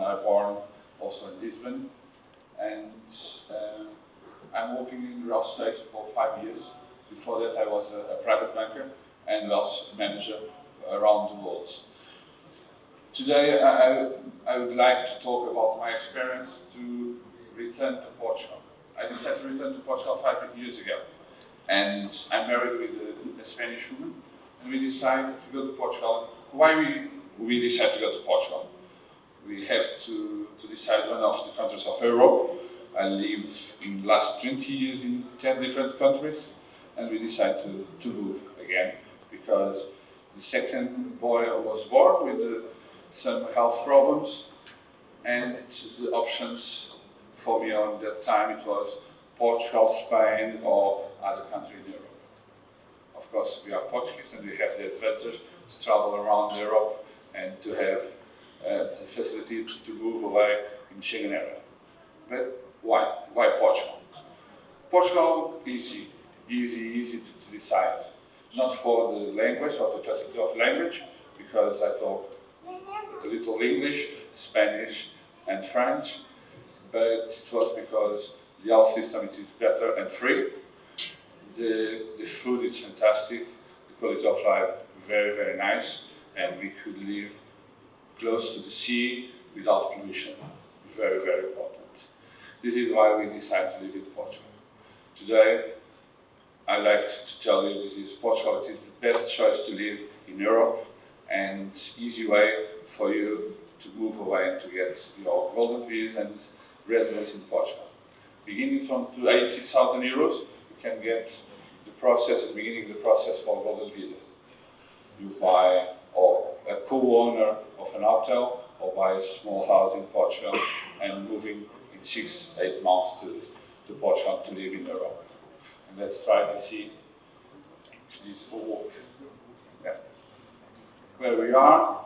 and I was born also in Lisbon. And I'm working in real estate for 5 years. Before that, I was a private banker and wealth manager around the world. Today, I would like to talk about my experience to return to Portugal. I decided to return to Portugal 5 years ago. And I'm married with a Spanish woman. And we decided to go to Portugal. Why we decided to go to Portugal? We have to decide one of the countries of Europe. I lived in the last 20 years in 10 different countries, and we decided to move again because the second boy was born with some health problems, and the options for me on that time it was Portugal, Spain, or other country in Europe. Of course, we are Portuguese and we have the advantage to travel around Europe and to have the facility to move away in Schengen area. But why Portugal? Portugal, easy to decide. Not for the language or the facility of language, because I talk a little English, Spanish, and French, but it was because the health system it is better and free. The food is fantastic, the quality of life very, very nice, and we could live close to the sea without pollution. Very, very important. This is why we decided to live in Portugal. Today, I like to tell you this is Portugal. It is the best choice to live in Europe and easy way for you to move away and to get your golden visa and residence in Portugal. Beginning from 80,000 euros, you can get the process and beginning the process for golden visa. You buy or a co-owner of an hotel or buy a small house in Portugal and moving in 6-8 months to Portugal to live in Europe. And let's try to see if this all works. Yeah. Where we are.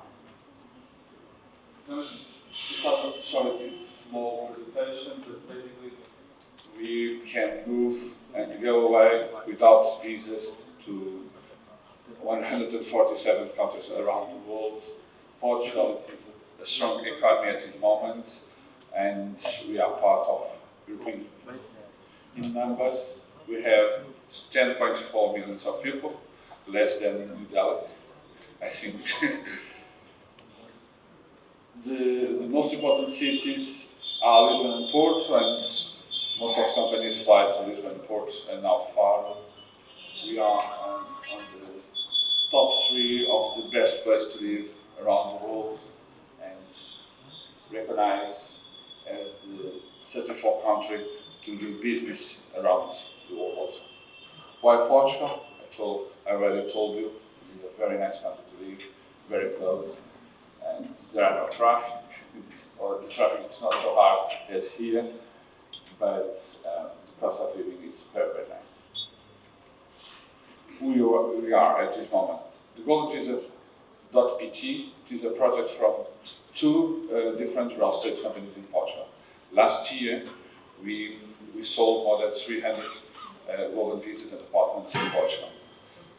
Sorry, it's small presentation, but basically we can move and go away without visas to 147 countries around the world. Portugal is a strong economy at this moment, and we are part of European. In numbers, we have 10.4 million of people, less than New Delhi, I think. The most important cities are Lisbon and Porto, and most of companies fly to Lisbon and Porto and now far. We are on the top 3 of the best place to live around the world and recognized as the 34th country to do business around the world also. Why Portugal? I already told you, it's a very nice country to live, very close, and there are no traffic, or the traffic is not so hard as here, but the cost of living is very, very nice. We are at this moment. The Golden Visa.pt is a project from 2 different real estate companies in Portugal. Last year, we sold more than 300 golden visas and apartments in Portugal.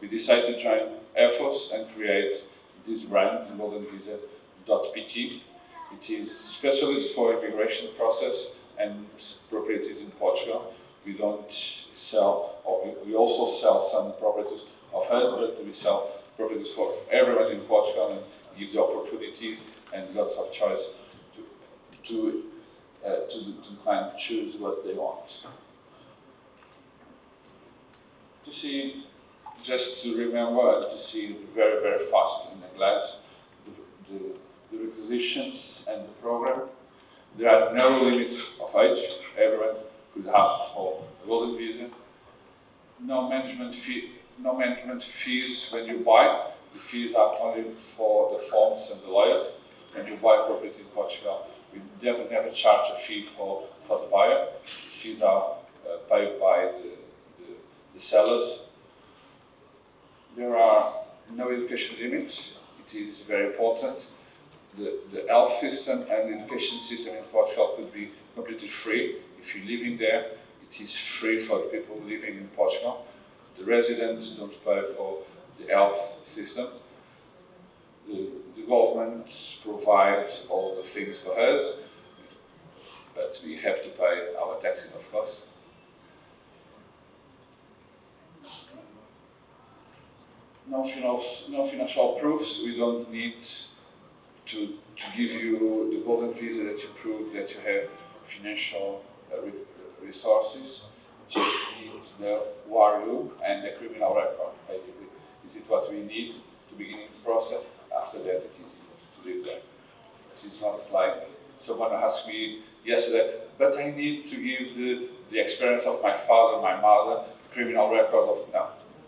We decided to join efforts and create this brand, Golden Visa.pt. It is specialist for immigration process and properties in Portugal. We don't sell, or we also sell some properties of us, but we sell properties for everyone in Portugal and gives the opportunities and lots of choice to the client choose what they want. To see, just to remember and to see very, very fast in a glance the requisitions and the program. There are no limits of age. Everyone could ask for a golden visa. No management fees when you buy. The fees are only for the forms and the lawyers. When you buy property in Portugal, we never charge a fee for the buyer. The fees are paid by the sellers. There are no education limits. It is very important. The health system and the education system in Portugal could be completely free. If you live in there, it is free for the people living in Portugal. The residents don't pay for the health system. The government provides all the things for us, but we have to pay our taxes, of course. No financial proofs. We don't need to give you the golden visa that you prove that you have financial resources. Just need to know who are you and the criminal record, basically. Is it what we need to begin the process? After that, it is easy to live there. It is not like someone asked me yesterday, but I need to give the experience of my father, my mother, the criminal record of... No,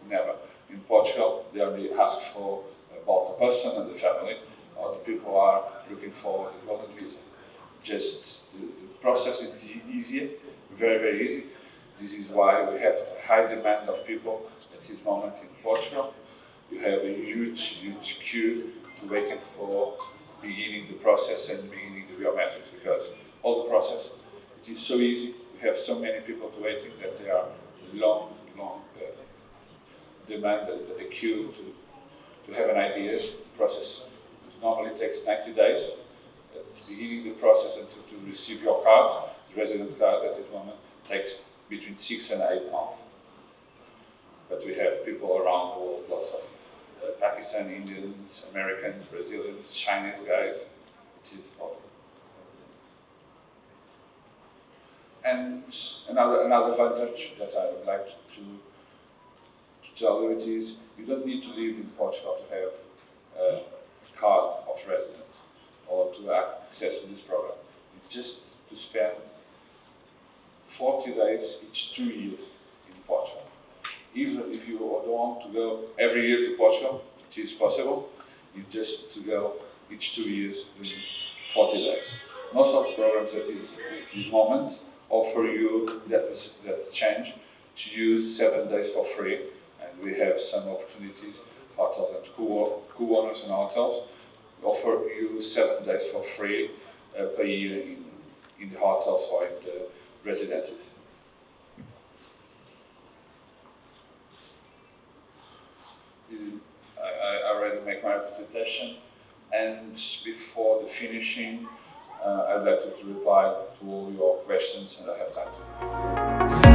never. In Portugal, they only ask for about the person and the family, or the people who are looking for the golden visa. Just the process is easier, very, very easy. This is why we have a high demand of people at this moment in Portugal. You have a huge queue waiting for beginning the process and beginning the biometrics, because all the process, it is so easy. We have so many people waiting that there are long demand, a queue to have an idea. The process normally takes 90 days. Beginning the process and to receive your card, the resident card at this moment, takes between 6 and 8 months. But we have people around the world, lots of Pakistani, Indians, Americans, Brazilians, Chinese guys. It is awesome. And another advantage that I would like to tell you is you don't need to live in Portugal to have a card of residence or to have access to this program. You just to spend 40 days each 2 years in Portugal. Even if you don't want to go every year to Portugal, it is possible. You just to go each 2 years in 40 days. Most of the programs at this moment offer you that change to use 7 days for free, and we have some opportunities. Hotels and co-owners and hotels offer you 7 days for free per year in the hotels or in the residences. I already make my presentation, and before the finishing, I'd like to reply to all your questions, and I have time to.